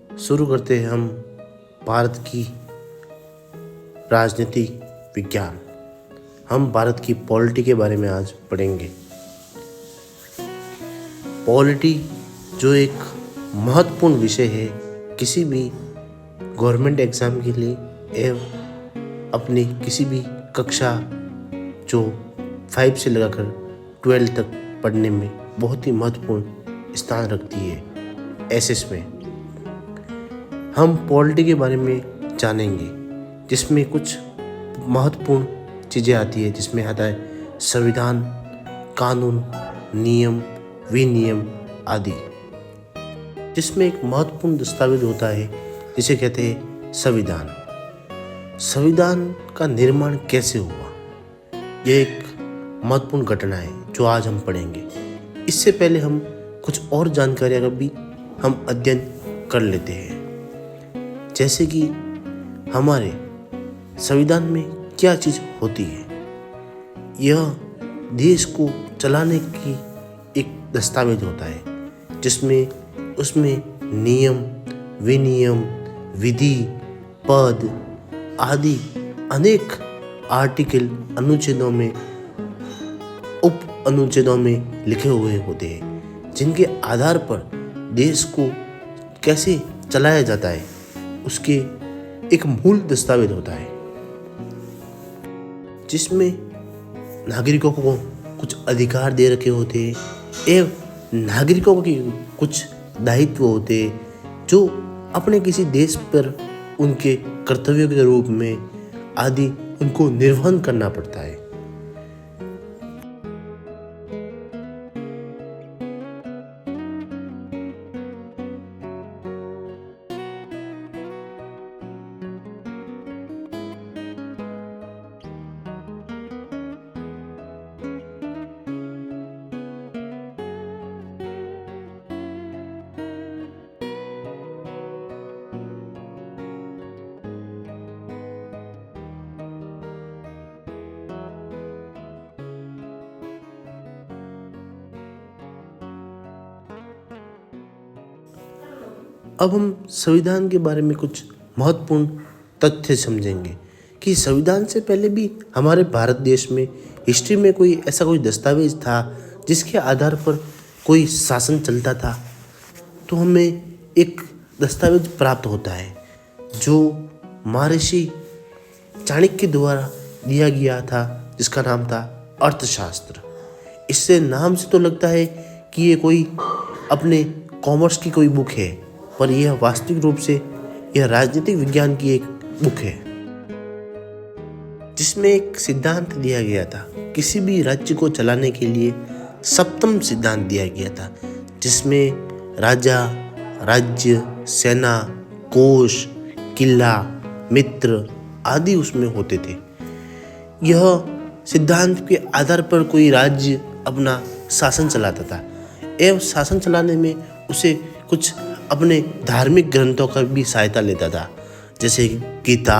शुरू करते हैं हम भारत की राजनीतिक विज्ञान। हम भारत की पॉलिटी के बारे में आज पढ़ेंगे। पॉलिटी जो एक महत्वपूर्ण विषय है किसी भी गवर्नमेंट एग्ज़ाम के लिए एवं अपनी किसी भी कक्षा जो 5 से लगाकर 12 तक पढ़ने में बहुत ही महत्वपूर्ण स्थान रखती है। एसएस में हम पॉलिटी के बारे में जानेंगे, जिसमें कुछ महत्वपूर्ण चीज़ें आती है, जिसमें आता है संविधान, कानून, नियम, विनियम आदि। जिसमें एक महत्वपूर्ण दस्तावेज होता है जिसे कहते हैं संविधान। संविधान का निर्माण कैसे हुआ, यह एक महत्वपूर्ण घटना है जो आज हम पढ़ेंगे। इससे पहले हम कुछ और जानकारियाँ का भी हम अध्ययन कर लेते हैं, जैसे कि हमारे संविधान में क्या चीज़ होती है। यह देश को चलाने की एक दस्तावेज होता है, जिसमें उसमें नियम, विनियम, विधि, पद आदि अनेक आर्टिकल अनुच्छेदों में, उप अनुच्छेदों में लिखे हुए होते हैं, जिनके आधार पर देश को कैसे चलाया जाता है उसके एक मूल दस्तावेज होता है, जिसमें नागरिकों को कुछ अधिकार दे रखे होते हैं एवं नागरिकों के कुछ दायित्व होते हैं जो अपने किसी देश पर उनके कर्तव्यों के रूप में आदि उनको निर्वहन करना पड़ता है। अब हम संविधान के बारे में कुछ महत्वपूर्ण तथ्य समझेंगे कि संविधान से पहले भी हमारे भारत देश में हिस्ट्री में कोई ऐसा कोई दस्तावेज था जिसके आधार पर कोई शासन चलता था। तो हमें एक दस्तावेज प्राप्त होता है जो महर्षि चाणक्य द्वारा दिया गया था, जिसका नाम था अर्थशास्त्र। इससे नाम से तो लगता है कि ये कोई अपने कॉमर्स की कोई बुक है, पर यह वास्तविक रूप से यह राजनीतिक विज्ञान की एक बुक है, जिसमें एक सिद्धांत दिया गया था। किसी भी राज्य को चलाने के लिए सप्तम सिद्धांत दिया गया था, जिसमें राजा, राज्य, सेना, कोष, किला, मित्र आदि उसमें होते थे। यह सिद्धांत के आधार पर कोई राज्य अपना शासन चलाता था एवं शासन चलाने में उसे कुछ अपने धार्मिक ग्रंथों का भी सहायता लेता था, जैसे गीता,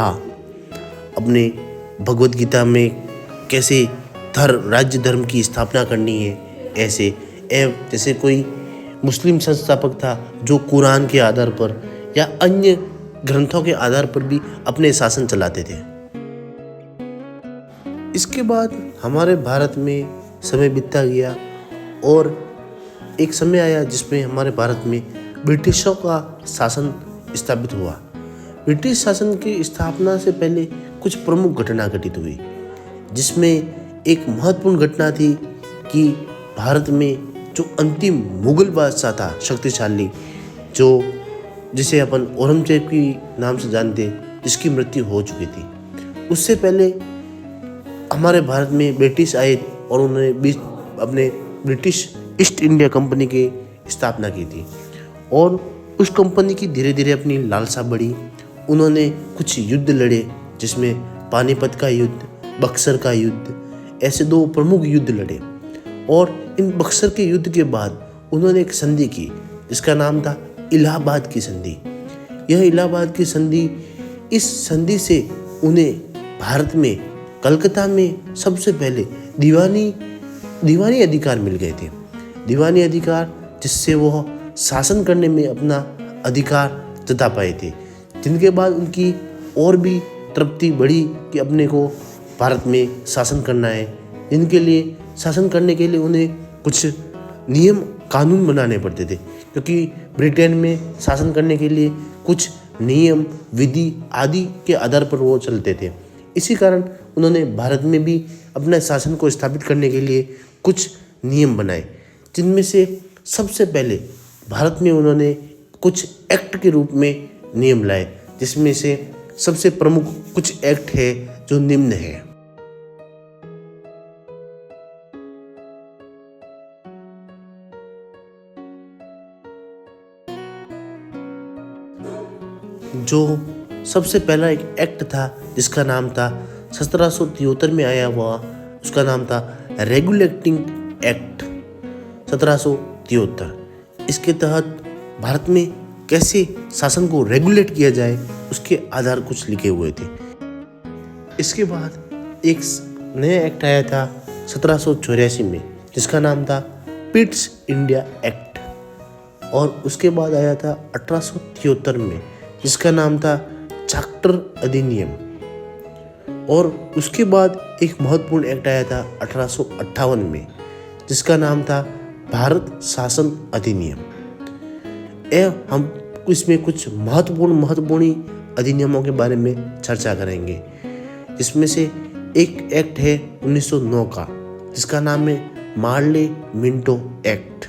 अपने भगवत गीता में कैसे राज्य धर्म की स्थापना करनी है ऐसे, एवं जैसे कोई मुस्लिम संस्थापक था जो कुरान के आधार पर या अन्य ग्रंथों के आधार पर भी अपने शासन चलाते थे। इसके बाद हमारे भारत में समय बीतता गया और एक समय आया जिसमें हमारे भारत में ब्रिटिशों का शासन स्थापित हुआ। ब्रिटिश शासन की स्थापना से पहले कुछ प्रमुख घटना घटित हुई, जिसमें एक महत्वपूर्ण घटना थी कि भारत में जो अंतिम मुगल बादशाह था शक्तिशाली, जो जिसे अपन औरंगजेब की नाम से जानते, जिसकी मृत्यु हो चुकी थी। उससे पहले हमारे भारत में ब्रिटिश आए और उन्होंने अपने ब्रिटिश ईस्ट इंडिया कंपनी की स्थापना की थी और उस कंपनी की धीरे धीरे अपनी लालसा बढ़ी। उन्होंने कुछ युद्ध लड़े, जिसमें पानीपत का युद्ध, बक्सर का युद्ध, ऐसे 2 प्रमुख युद्ध लड़े। और इन बक्सर के युद्ध के बाद उन्होंने एक संधि की, जिसका नाम था इलाहाबाद की संधि। यह इलाहाबाद की संधि, इस संधि से उन्हें भारत में कलकत्ता में सबसे पहले दीवानी अधिकार मिल गए थे। दीवानी अधिकार, जिससे वह शासन करने में अपना अधिकार जता पाए थे, जिनके बाद उनकी और भी तृप्ति बढ़ी कि अपने को भारत में शासन करना है। जिनके लिए शासन करने के लिए उन्हें कुछ नियम कानून बनाने पड़ते थे, क्योंकि ब्रिटेन में शासन करने के लिए कुछ नियम विधि आदि के आधार पर वो चलते थे। इसी कारण उन्होंने भारत में भी अपने शासन को स्थापित करने के लिए कुछ नियम बनाए, जिनमें से सबसे पहले भारत में उन्होंने कुछ एक्ट के रूप में नियम लाए, जिसमें से सबसे प्रमुख कुछ एक्ट है जो निम्न है। जो सबसे पहला एक एक्ट था जिसका नाम था 1773 में आया हुआ, उसका नाम था रेगुलेटिंग एक्ट 1773। इसके तहत भारत में कैसे शासन को रेगुलेट किया जाए उसके आधार कुछ लिखे हुए थे। इसके बाद एक नया एक्ट आया था 1784 में, जिसका नाम था पिट्स इंडिया एक्ट, और उसके बाद आया था 1873 में, जिसका नाम था चार्टर अधिनियम, और उसके बाद एक महत्वपूर्ण एक्ट आया था 1858 में, जिसका नाम था भारत शासन अधिनियम। हम इसमें कुछ महत्वपूर्ण अधिनियमों के बारे में चर्चा करेंगे, जिसमें से एक एक्ट है 1909 का, जिसका नाम है मार्ले मिंटो एक्ट।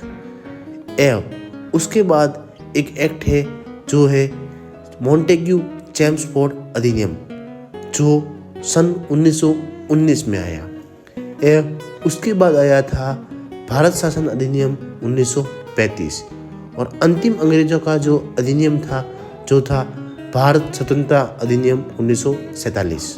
उसके बाद एक एक्ट है जो है मॉन्टेग्यू चेम्सफोर्ड अधिनियम, जो सन 1919 में आया। उसके बाद आया था भारत शासन अधिनियम 1935, और अंतिम अंग्रेजों का जो अधिनियम था जो था भारत स्वतंत्रता अधिनियम 1947।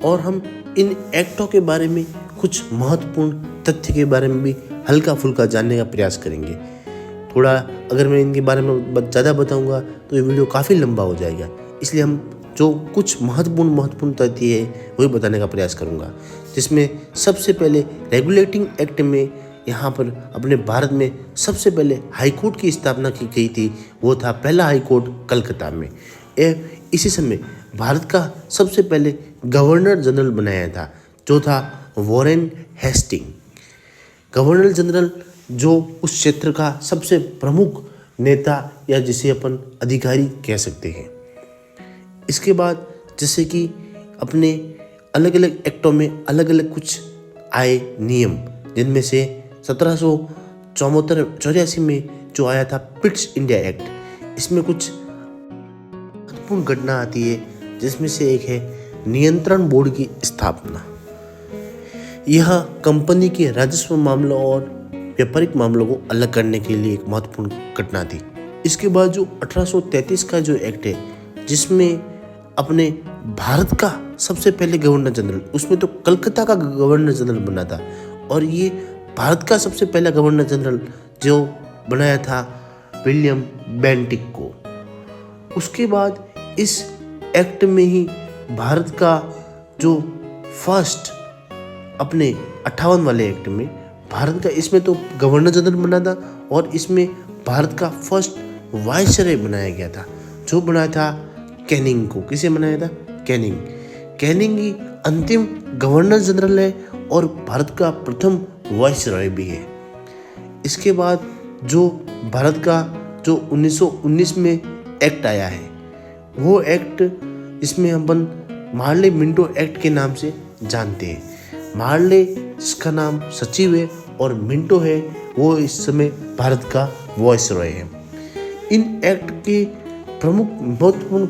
और हम इन एक्टों के बारे में कुछ महत्वपूर्ण तथ्य के बारे में भी हल्का फुल्का जानने का प्रयास करेंगे। थोड़ा अगर मैं इनके बारे में ज़्यादा बताऊंगा तो ये वीडियो काफ़ी लंबा हो जाएगा, इसलिए हम जो कुछ महत्वपूर्ण तथ्य है वही बताने का प्रयास करूंगा। जिसमें सबसे पहले रेगुलेटिंग एक्ट में यहाँ पर अपने भारत में सबसे पहले हाई कोर्ट की स्थापना की गई थी। वो था पहला हाई कोर्ट कलकत्ता में। इसी समय भारत का सबसे पहले गवर्नर जनरल बनाया था, जो था वॉरेन हेस्टिंग। गवर्नर जनरल जो उस क्षेत्र का सबसे प्रमुख नेता या जिसे अपन अधिकारी कह सकते हैं। इसके बाद जैसे कि अपने अलग अलग एक्टों में अलग अलग कुछ आए नियम, जिनमें से 1784 में जो आया था पिट्स इंडिया एक्ट, इसमें कुछ महत्वपूर्ण घटना आती है, जिसमें से एक है नियंत्रण बोर्ड की स्थापना। यह कंपनी के राजस्व मामलों और व्यापारिक मामलों को अलग करने के लिए एक महत्वपूर्ण घटना थी। इसके बाद जो 1833 का जो एक्ट है, जिसमें अपने भारत का सबसे पहले गवर्नर जनरल, उसमें तो कलकत्ता का गवर्नर जनरल बना था, और ये भारत का सबसे पहला गवर्नर जनरल जो बनाया था विलियम बेंटिक को। उसके बाद इस एक्ट में ही भारत का जो फर्स्ट अपने 58 वाले एक्ट में भारत का, इसमें तो गवर्नर जनरल बना था, और इसमें भारत का फर्स्ट वाइसरॉय बनाया गया था, जो बनाया था कैनिंग को। किसे बनाया था? कैनिंग ही अंतिम गवर्नर जनरल है और भारत का प्रथम वाइसरॉय भी है। इसके बाद जो भारत का जो 1919 में एक्ट आया है, वो एक्ट इसमें अपन मार्ले मिंटो एक्ट के नाम से जानते हैं। मार्ले जिसका नाम सचिव है और मिंटो है वो इस समय भारत का वाइसरॉय है। इन एक्ट के प्रमुख महत्वपूर्ण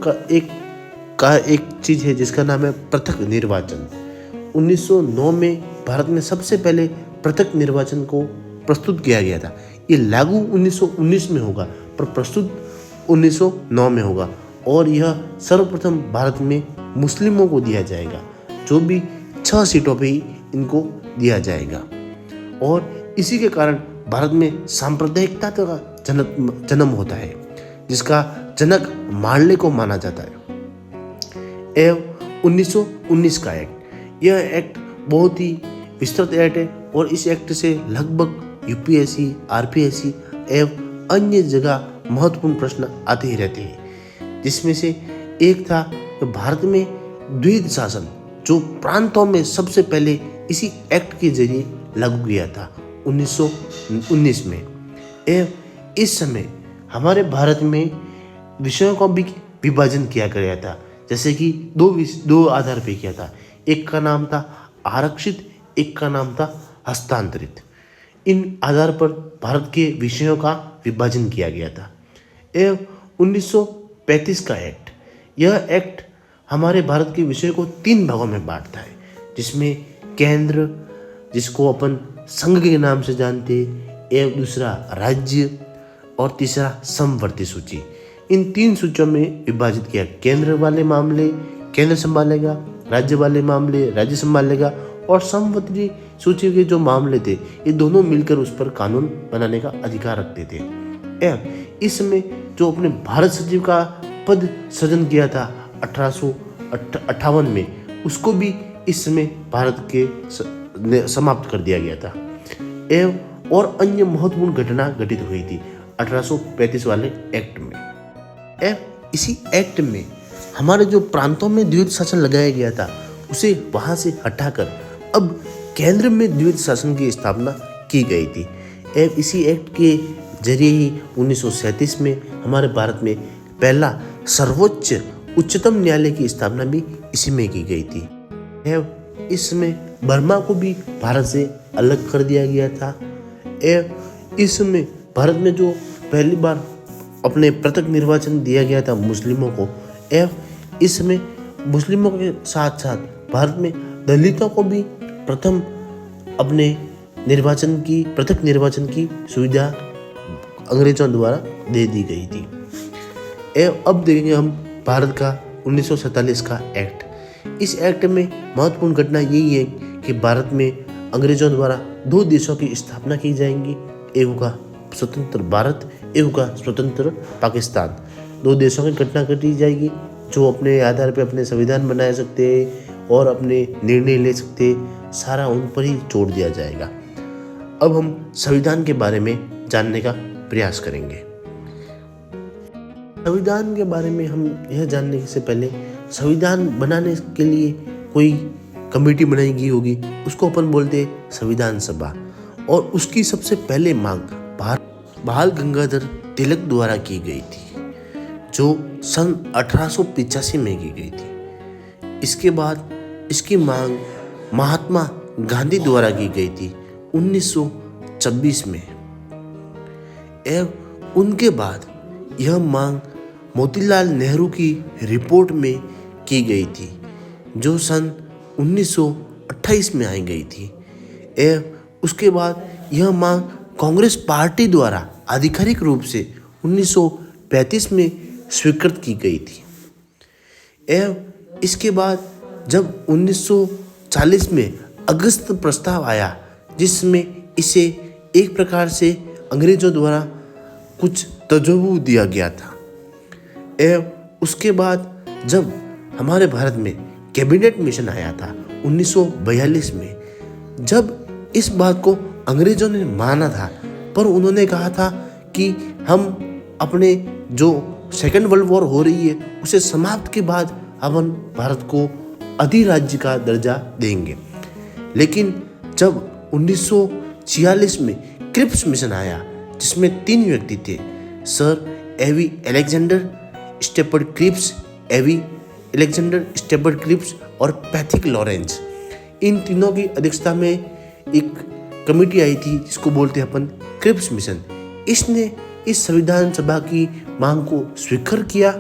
का एक चीज़ है जिसका नाम है पृथक निर्वाचन। 1909 में भारत में सबसे पहले पृथक निर्वाचन को प्रस्तुत किया गया था। ये लागू 1919 में होगा, पर प्रस्तुत 1909 में होगा और यह सर्वप्रथम भारत में मुस्लिमों को दिया जाएगा, जो भी 6 सीटों पे ही इनको दिया जाएगा। और इसी के कारण भारत में सांप्रदायिकता का जन्म होता है, जिसका जनक मार्ले को माना जाता है। एवं 1919 का एक्ट, यह एक्ट बहुत ही विस्तृत एक्ट है और इस एक्ट से लगभग यूपीएससी, आरपीएससी एवं अन्य जगह महत्वपूर्ण प्रश्न आते ही रहते हैं, जिसमें से एक था भारत में द्विध शासन, जो प्रांतों में सबसे पहले इसी एक्ट के जरिए लागू किया था 1919 में। एवं इस समय हमारे भारत में विषयों का भी विभाजन किया गया था, जैसे कि दो आधार पे किया था। एक का नाम था आरक्षित, एक का नाम था हस्तांतरित। इन आधार पर भारत के विषयों का विभाजन किया गया था। एवं 1935 का एक्ट, यह एक्ट हमारे भारत के विषय को 3 भागों में बांटता है, जिसमें केंद्र, जिसको अपन संघ के नाम से जानते हैं, एवं दूसरा राज्य और तीसरा समवर्ती सूची। इन 3 सूचियों में विभाजित किया। केंद्र वाले मामले केंद्र संभालेगा, राज्य वाले मामले राज्य संभालेगा और समवर्ती सूची के जो मामले थे ये दोनों मिलकर उस पर कानून बनाने का अधिकार रखते थे। एवं इस समय जो अपने भारत सचिव का पद सृजन किया था 1858 में, उसको भी इस समय भारत के समाप्त कर दिया गया था। एवं और अन्य महत्वपूर्ण घटना घटित हुई थी 1835 वाले एक्ट में। इसी एक्ट में हमारे जो प्रांतों में द्विध शासन लगाया गया था उसे वहां से हटाकर अब केंद्र में द्विध शासन की स्थापना की गई थी। एवं इसी एक्ट के जरिए ही 1937 में हमारे भारत में पहला सर्वोच्च उच्चतम न्यायालय की स्थापना भी इसी में की गई थी। एवं इसमें बर्मा को भी भारत से अलग कर दिया गया था। एवं इसमें भारत में जो पहली बार अपने पृथक निर्वाचन दिया गया था मुस्लिमों को, एवं इसमें मुस्लिमों के साथ साथ भारत में दलितों को भी प्रथम अपने पृथक निर्वाचन की सुविधा अंग्रेजों द्वारा दे दी गई थी। एवं अब देखेंगे हम भारत का 1947 का एक्ट। इस एक्ट में महत्वपूर्ण घटना यही है कि भारत में अंग्रेजों द्वारा 2 देशों की स्थापना की जाएंगी, एक का स्वतंत्र भारत, एक का स्वतंत्र पाकिस्तान। 2 देशों की घटना घटी जाएगी जो अपने आधार पर अपने संविधान बना सकते हैं और अपने निर्णय ले सकते हैं, सारा उन पर ही छोड़ दिया जाएगा। अब हम संविधान के बारे में जानने का प्रयास करेंगे। संविधान के बारे में हम यह जानने से पहले संविधान बनाने के लिए कोई कमेटी बनाई गई होगी, उसको अपन बोलते हैं संविधान सभा। और उसकी सबसे पहले मांग बाल गंगाधर तिलक द्वारा की गई थी, जो सन 1885 में की गई थी। इसके बाद इसकी मांग महात्मा गांधी द्वारा की गई थी 1926 में। एवं उनके बाद यह मांग मोतीलाल नेहरू की रिपोर्ट में की गई थी, जो सन 1928 में आई गई थी। एवं उसके बाद यह मांग कांग्रेस पार्टी द्वारा आधिकारिक रूप से 1935 में स्वीकृत की गई थी। एवं इसके बाद जब 1940 में अगस्त प्रस्ताव आया, जिसमें इसे एक प्रकार से अंग्रेजों द्वारा कुछ तजव्वुज दिया गया था। एवं उसके बाद जब हमारे भारत में कैबिनेट मिशन आया था 1942 में, जब इस बात को अंग्रेजों ने माना था, पर उन्होंने कहा था कि हम अपने जो सेकेंड वर्ल्ड वॉर हो रही है उसे समाप्त के बाद हम भारत को अधिराज्य का दर्जा देंगे। लेकिन जब 1946 में क्रिप्स मिशन आया, जिसमें 3 व्यक्ति थे, सर एवी अलेक्जेंडर स्टेपर्ड क्रिप्स और पैथिक लॉरेंस, इन तीनों की अध्यक्षता में एक कमेटी आई थी जिसको बोलते हैं अपन क्रिप्स मिशन। इसने इस संविधान सभा की मांग को स्वीकार किया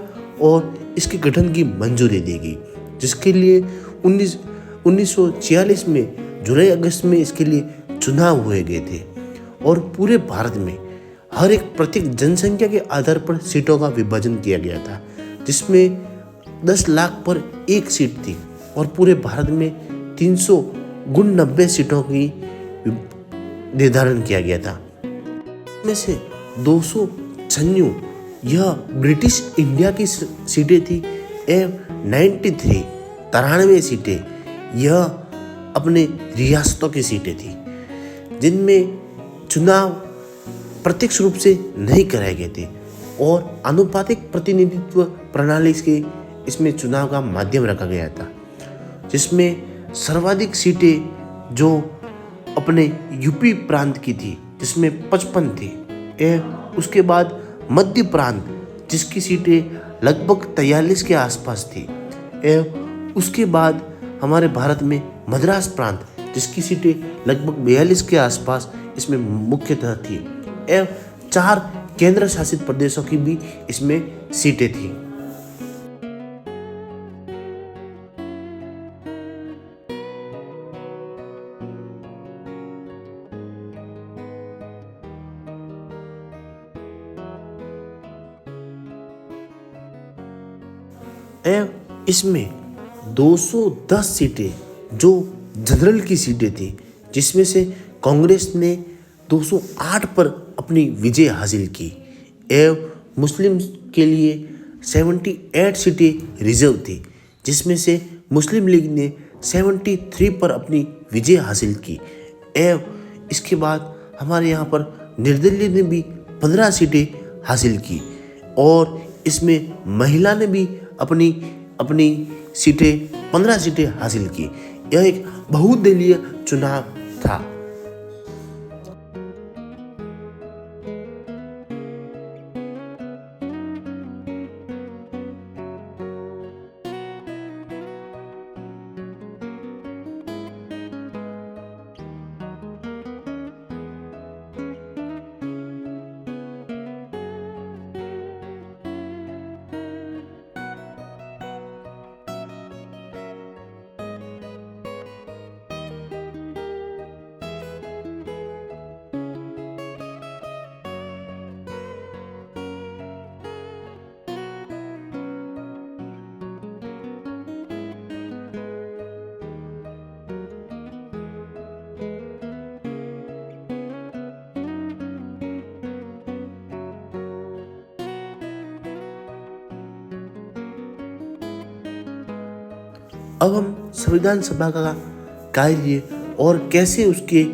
और इसके गठन की मंजूरी दी गई, जिसके लिए 1946 में जुलाई अगस्त में इसके लिए चुनाव हुए गए थे। और पूरे भारत में हर एक प्रत्येक जनसंख्या के आधार पर सीटों का विभाजन किया गया था, जिसमें 10 लाख पर एक सीट थी और पूरे भारत में 390 सीटों की निर्धारण किया गया था। इसमें से 296 यह ब्रिटिश इंडिया की सीटें थी एवं 93 सीटें यह अपने रियासतों की सीटें थी, जिनमें चुनाव प्रत्यक्ष रूप से नहीं कराए गए थे और आनुपातिक प्रतिनिधित्व प्रणाली के इसमें चुनाव का माध्यम रखा गया था, जिसमें सर्वाधिक सीटें जो अपने यूपी प्रांत की थी जिसमें 55 थी एवं उसके बाद मध्य प्रांत जिसकी सीटें लगभग 43 के आसपास थी एवं उसके बाद हमारे भारत में मद्रास प्रांत जिसकी सीटें लगभग 42 के आसपास इसमें मुख्यतः थी एवं 4 केंद्र शासित प्रदेशों की भी इसमें सीटें थी। एवं इसमें 210 सीटें जो जनरल की सीटें थी, जिसमें से कांग्रेस ने 208 पर अपनी विजय हासिल की एवं मुस्लिम के लिए 78 सीटें रिजर्व थी, जिसमें से मुस्लिम लीग ने 73 पर अपनी विजय हासिल की एवं इसके बाद हमारे यहाँ पर निर्दलीय ने भी 15 सीटें हासिल की और इसमें महिला ने भी अपनी सीटें 15 सीटें हासिल की। यह एक बहुदलीय चुनाव था। अब हम संविधान सभा का कार्य और कैसे उसके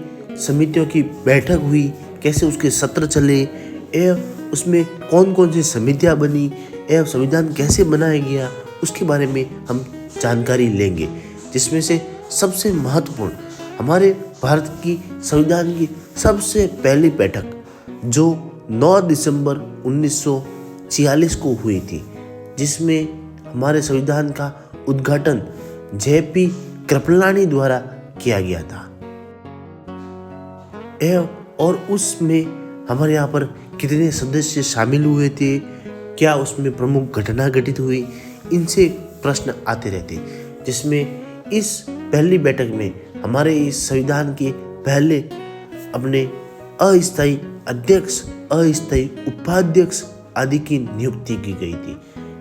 समितियों की बैठक हुई, कैसे उसके सत्र चले एवं उसमें कौन कौन सी समितियां बनी एवं संविधान कैसे बनाया गया, उसके बारे में हम जानकारी लेंगे। जिसमें से सबसे महत्वपूर्ण हमारे भारत की संविधान की सबसे पहली बैठक जो 9 दिसंबर 1946 को हुई थी, जिसमें हमारे संविधान का उद्घाटन जेपी कृपलानी द्वारा किया गया था एवं और उसमें हमारे यहाँ पर कितने सदस्य शामिल हुए थे, क्या उसमें प्रमुख घटना घटित हुई, इनसे प्रश्न आते रहते। जिसमें इस पहली बैठक में हमारे इस संविधान के पहले अपने अस्थायी अध्यक्ष, अस्थायी उपाध्यक्ष आदि की नियुक्ति की गई थी,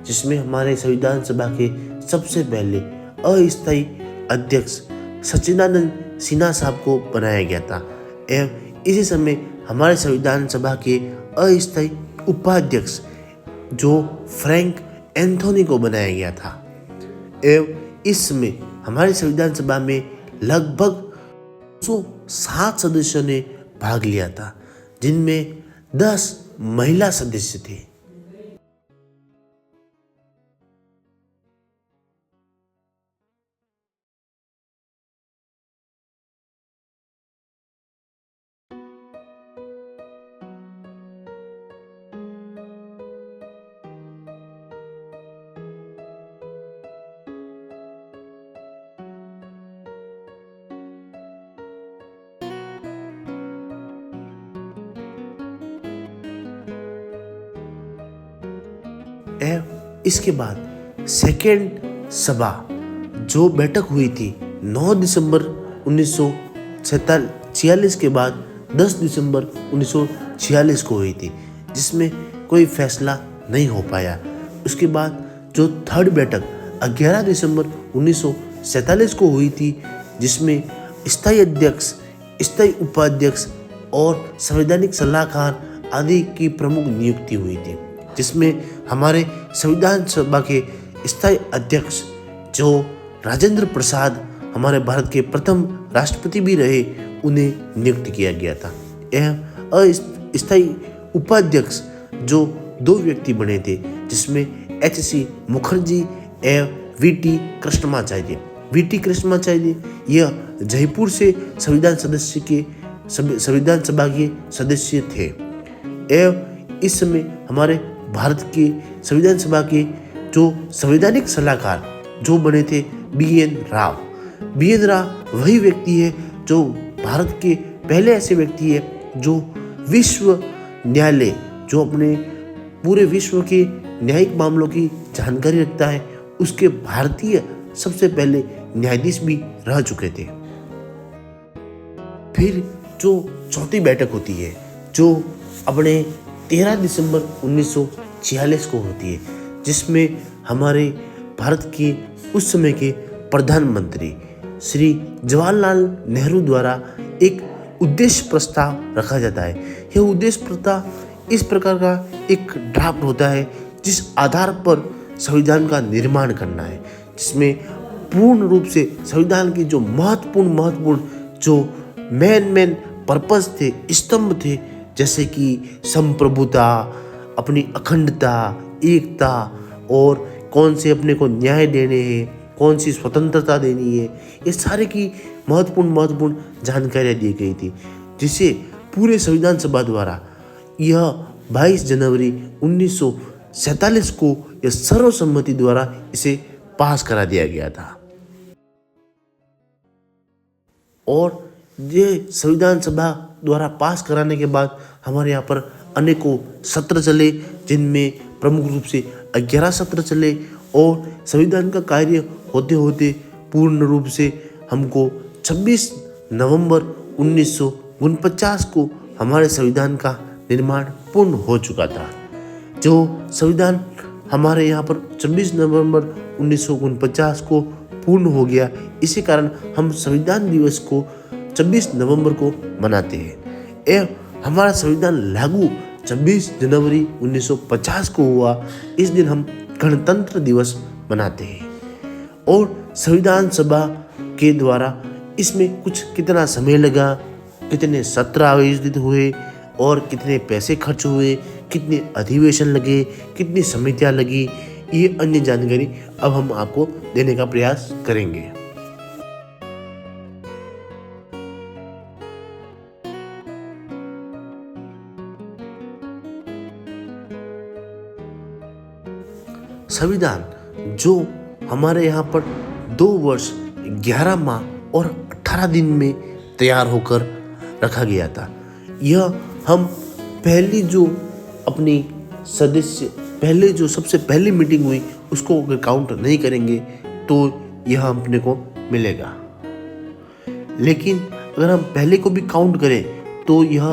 जिसमें हमारे संविधान सभा के सबसे पहले अस्थायी अध्यक्ष सच्चिदानंद सिन्हा साहब को बनाया गया था एवं इसी समय हमारे संविधान सभा के अस्थायी उपाध्यक्ष जो फ्रैंक एंथोनी को बनाया गया था एवं इस समय हमारे संविधान सभा में लगभग 107 सदस्यों ने भाग लिया था, जिनमें 10 महिला सदस्य थे। इसके बाद सेकेंड सभा जो बैठक हुई थी 9 दिसंबर 1946 के बाद 10 दिसंबर 1946 को हुई थी, जिसमें कोई फैसला नहीं हो पाया। उसके बाद जो थर्ड बैठक 11 दिसंबर 1947 को हुई थी, जिसमें स्थायी अध्यक्ष, स्थायी उपाध्यक्ष और संवैधानिक सलाहकार आदि की प्रमुख नियुक्ति हुई थी, जिसमें हमारे संविधान सभा के स्थायी अध्यक्ष जो राजेंद्र प्रसाद हमारे भारत के प्रथम राष्ट्रपति भी रहे, उन्हें नियुक्त किया गया था। एवं अस्थायी उपाध्यक्ष जो 2 व्यक्ति बने थे, जिसमें HC मुखर्जी एवं VT कृष्णमाचार्य। VT कृष्णमाचार्य यह जयपुर से संविधान सभा के सदस्य थे एवं इस समय हमारे भारत के संविधान सभा के जो संवैधानिक सलाहकार जो बने थे BN राव। BN राव वही व्यक्ति है जो भारत के पहले ऐसे व्यक्ति है जो विश्व न्यायालय, जो अपने पूरे विश्व के न्यायिक मामलों की जानकारी रखता है, उसके भारतीय सबसे पहले न्यायाधीश भी रह चुके थे। फिर जो चौथी बैठक होती है, जो अपने 13 दिसंबर 1946 को होती है, जिसमें हमारे भारत के उस समय के प्रधानमंत्री श्री जवाहरलाल नेहरू द्वारा एक उद्देश्य प्रस्ताव रखा जाता है। यह उद्देश्य प्रस्ताव इस प्रकार का एक ड्राफ्ट होता है जिस आधार पर संविधान का निर्माण करना है, जिसमें पूर्ण रूप से संविधान की जो महत्वपूर्ण जो मेन पर्पस थे, स्तंभ थे, जैसे कि संप्रभुता, अपनी अखंडता, एकता और कौन से अपने को न्याय देने हैं, कौन सी स्वतंत्रता देनी है, ये सारे की महत्वपूर्ण जानकारियाँ दी गई थी, जिसे पूरे संविधान सभा द्वारा यह 22 जनवरी 1947 को यह सर्वसम्मति द्वारा इसे पास करा दिया गया था। और ये संविधान सभा द्वारा पास कराने के बाद हमारे यहाँ पर अनेकों सत्र चले, जिनमें प्रमुख रूप से 11 सत्र चले और संविधान का कार्य होते होते पूर्ण रूप से हमको 26 नवंबर 1949 को हमारे संविधान का निर्माण पूर्ण हो चुका था। जो संविधान हमारे यहाँ पर 26 नवंबर 1949 को पूर्ण हो गया, इसी कारण हम संविधान दिवस को 26 नवंबर को मनाते हैं। एवं हमारा संविधान लागू 26 जनवरी 1950 को हुआ। इस दिन हम गणतंत्र दिवस मनाते हैं। और संविधान सभा के द्वारा इसमें कुछ कितना समय लगा, कितने सत्र आयोजित हुए और कितने पैसे खर्च हुए, कितने अधिवेशन लगे, कितनी समितियां लगी, ये अन्य जानकारी अब हम आपको देने का प्रयास करेंगे। संविधान जो हमारे यहाँ पर 2 वर्ष 11 माह और 18 दिन में तैयार होकर रखा गया था। यह हम पहली जो अपनी सदस्य पहले जो सबसे पहली मीटिंग हुई उसको अगर काउंट नहीं करेंगे तो यह अपने को मिलेगा। लेकिन अगर हम पहले को भी काउंट करें तो यह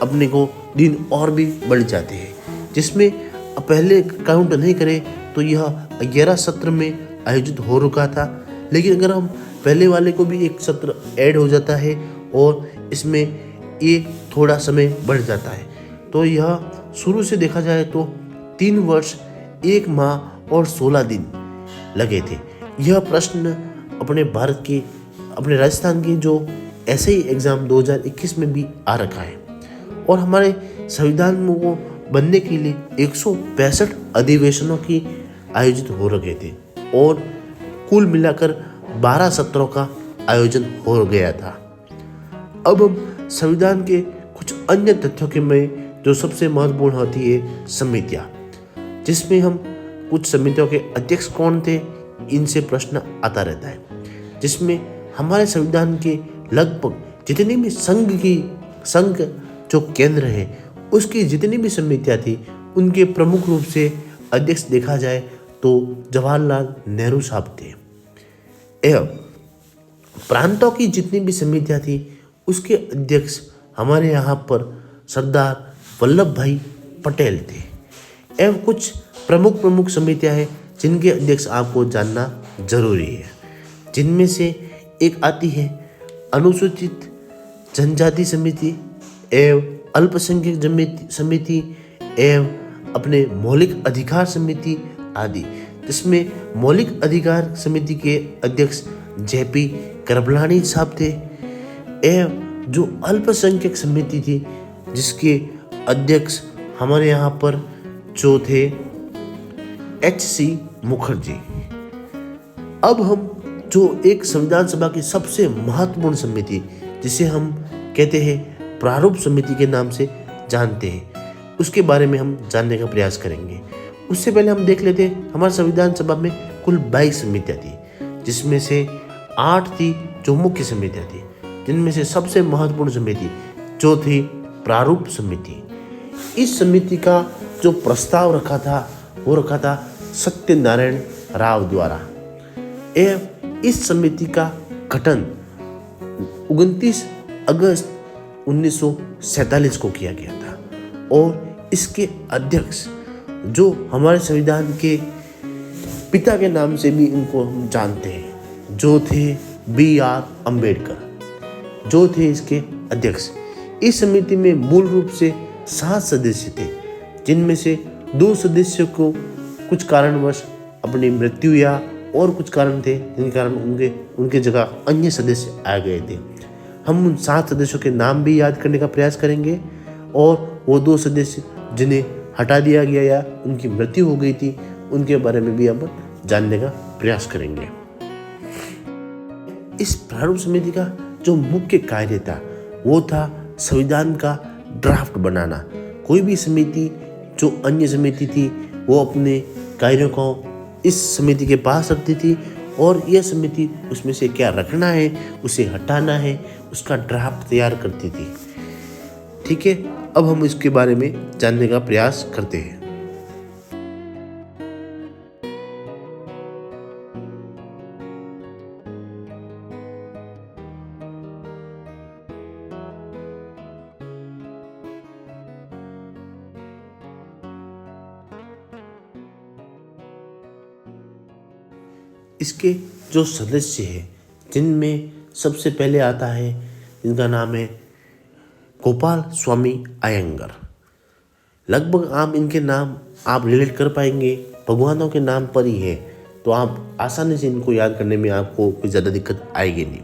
अपने को दिन और भी बढ़ जाते हैं। जिसमें पहले काउंट नहीं करें तो यह 11 सत्र में आयोजित हो रुका था। लेकिन अगर हम पहले वाले को भी एक सत्र ऐड हो जाता है और इसमें ये थोड़ा समय बढ़ जाता है, तो यह शुरू से देखा जाए तो 3 वर्ष 1 माह और 16 दिन लगे थे। यह प्रश्न अपने भारत के अपने राजस्थान के जो ऐसे ही एग्ज़ाम 2021 में भी आ रखा है। और हमारे संविधान को बनने के लिए 165 अधिवेशनों की आयोजित हो रखे थे और कुल मिलाकर 12 सत्रों का आयोजन हो गया था। अब हम संविधान के कुछ अन्य तथ्यों के में जो सबसे महत्वपूर्ण होती है समितियां, जिसमें हम कुछ समितियों के अध्यक्ष कौन थे, इनसे प्रश्न आता रहता है। जिसमें हमारे संविधान के लगभग जितनी भी संघ जो केंद्र है उसकी जितनी भी समितियां थी, उनके प्रमुख रूप से अध्यक्ष देखा जाए तो जवाहरलाल नेहरू साहब थे। एवं प्रांतों की जितनी भी समितियां थी उसके अध्यक्ष हमारे यहाँ पर सरदार वल्लभ भाई पटेल थे। एवं कुछ प्रमुख समितियां हैं जिनके अध्यक्ष आपको जानना जरूरी है, जिनमें से एक आती है अनुसूचित जनजाति समिति एवं अल्पसंख्यक समिति एवं अपने मौलिक अधिकार समिति आदि, जिसमें मौलिक अधिकार समिति के अध्यक्ष जेपी कृपलानी साहब थे। एवं जो अल्पसंख्यक समिति थी जिसके अध्यक्ष हमारे यहाँ पर जो थे HC मुखर्जी। अब हम जो एक संविधान सभा की सबसे महत्वपूर्ण समिति जिसे हम कहते हैं प्रारूप समिति के नाम से जानते हैं, उसके बारे में हम जानने का प्रयास करेंगे। उससे पहले हम देख लेते हैं हमारे संविधान सभा में कुल 22 समितियाँ थी, जिसमें से 8 थी जो मुख्य समितियाँ थी, जिनमें से सबसे महत्वपूर्ण समिति जो थी प्रारूप समिति। इस समिति का जो प्रस्ताव रखा था वो रखा था सत्यनारायण राव द्वारा। एवं इस समिति का गठन 29 अगस्त 1947 को किया गया था और इसके अध्यक्ष जो हमारे संविधान के पिता के नाम से भी इनको हम जानते हैं, जो थे BR अम्बेडकर, जो थे इसके अध्यक्ष। इस समिति में मूल रूप से 7 सदस्य थे, जिनमें से 2 सदस्यों को कुछ कारणवश अपनी मृत्यु या और कुछ कारण थे जिनके कारण उनके जगह अन्य सदस्य आ गए थे। हम उन 7 सदस्यों के नाम भी याद करने का प्रयास करेंगे और वो 2 सदस्य जिन्हें हटा दिया गया या उनकी मृत्यु हो गई थी उनके बारे में भी हम जानने का प्रयास करेंगे। इस प्रारूप समिति का जो मुख्य कार्य था वो था संविधान का ड्राफ्ट बनाना। कोई भी समिति जो अन्य समिति थी वो अपने कार्यों को इस समिति के पास रखती थी और यह समिति उसमें से क्या रखना है, उसे हटाना है, उसका ड्राफ्ट तैयार करती थी। ठीक है, अब हम इसके बारे में जानने का प्रयास करते हैं। इसके जो सदस्य हैं जिनमें सबसे पहले आता है, जिनका नाम है गोपाल स्वामी अयंगर। लगभग आप इनके नाम आप रिलेट कर पाएंगे, भगवानों के नाम पर ही है, तो आप आसानी से इनको याद करने में आपको कोई ज़्यादा दिक्कत आएगी नहीं।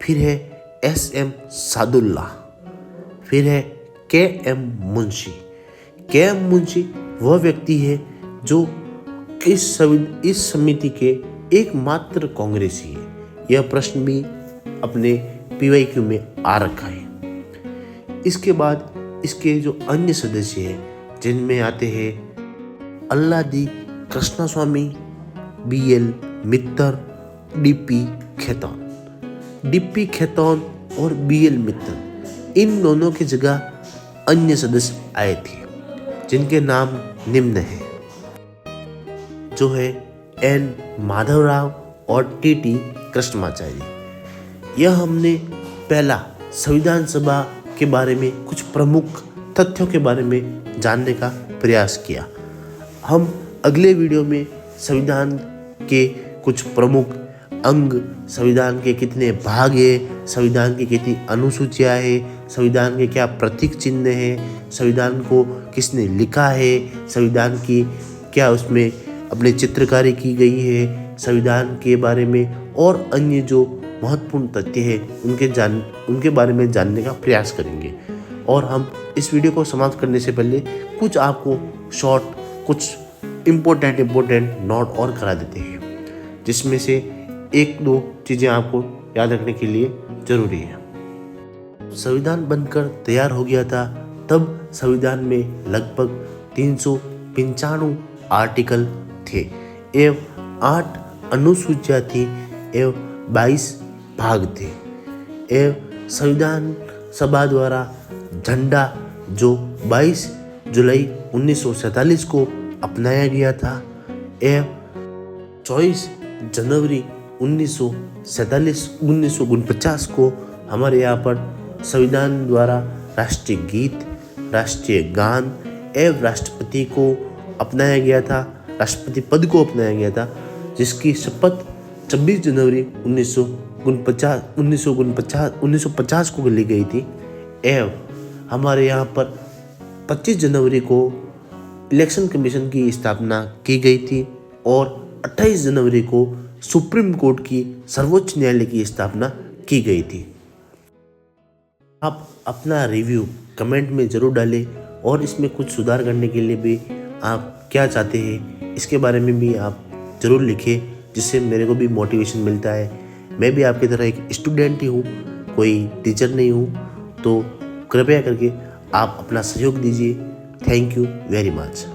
फिर है SM सादुल्ला, फिर है KM मुंशी। KM मुंशी वह व्यक्ति है जो इस समिति के एकमात्र कांग्रेसी है। यह प्रश्न भी अपने PYQ में आ रखा है। इसके बाद इसके जो अन्य सदस्य हैं जिनमें आते हैं अल्लादी कृष्णस्वामी, BL मित्तर, DP खेतौन और BL मित्तर, इन दोनों की जगह अन्य सदस्य आए थे जिनके नाम निम्न हैं, जो है N माधवराव और TT कृष्णमाचार्य। यह हमने पहला संविधान सभा के बारे में कुछ प्रमुख तथ्यों के बारे में जानने का प्रयास किया। हम अगले वीडियो में संविधान के कुछ प्रमुख अंग, संविधान के कितने भाग हैं, संविधान की कितनी अनुसूचियाँ हैं, संविधान के क्या प्रतीक चिन्ह हैं, संविधान को किसने लिखा है, संविधान की क्या उसमें अपने चित्रकारी की गई है, संविधान के बारे में और अन्य जो महत्वपूर्ण तथ्य है उनके बारे में जानने का प्रयास करेंगे। और हम इस वीडियो को समाप्त करने से पहले कुछ आपको शॉर्ट कुछ इम्पोर्टेंट नोट और करा देते हैं, जिसमें से 1-2 चीज़ें आपको याद रखने के लिए ज़रूरी है। संविधान बनकर तैयार हो गया था तब संविधान में लगभग 395 आर्टिकल थे एवं 8 अनुसूचियाँ थी एवं 22 भाग थे। एवं संविधान सभा द्वारा झंडा जो 22 जुलाई 1947 को अपनाया गया था एवं 24 जनवरी 1949 को हमारे यहाँ पर संविधान द्वारा राष्ट्रीय गीत, राष्ट्रीय गान एवं राष्ट्रपति को अपनाया गया था, राष्ट्रपति पद को अपनाया गया था, जिसकी शपथ 26 जनवरी 1950 को ली गई थी। एवं हमारे यहाँ पर 25 जनवरी को इलेक्शन कमीशन की स्थापना की गई थी और 28 जनवरी को सुप्रीम कोर्ट की सर्वोच्च न्यायालय की स्थापना की गई थी। आप अपना रिव्यू कमेंट में ज़रूर डालें और इसमें कुछ सुधार करने के लिए भी आप क्या चाहते हैं इसके बारे में भी आप ज़रूर लिखें, जिससे मेरे को भी मोटिवेशन मिलता है। मैं भी आपकी तरह एक स्टूडेंट ही हूँ, कोई टीचर नहीं हूँ, तो कृपया करके आप अपना सहयोग दीजिए। Thank you very much.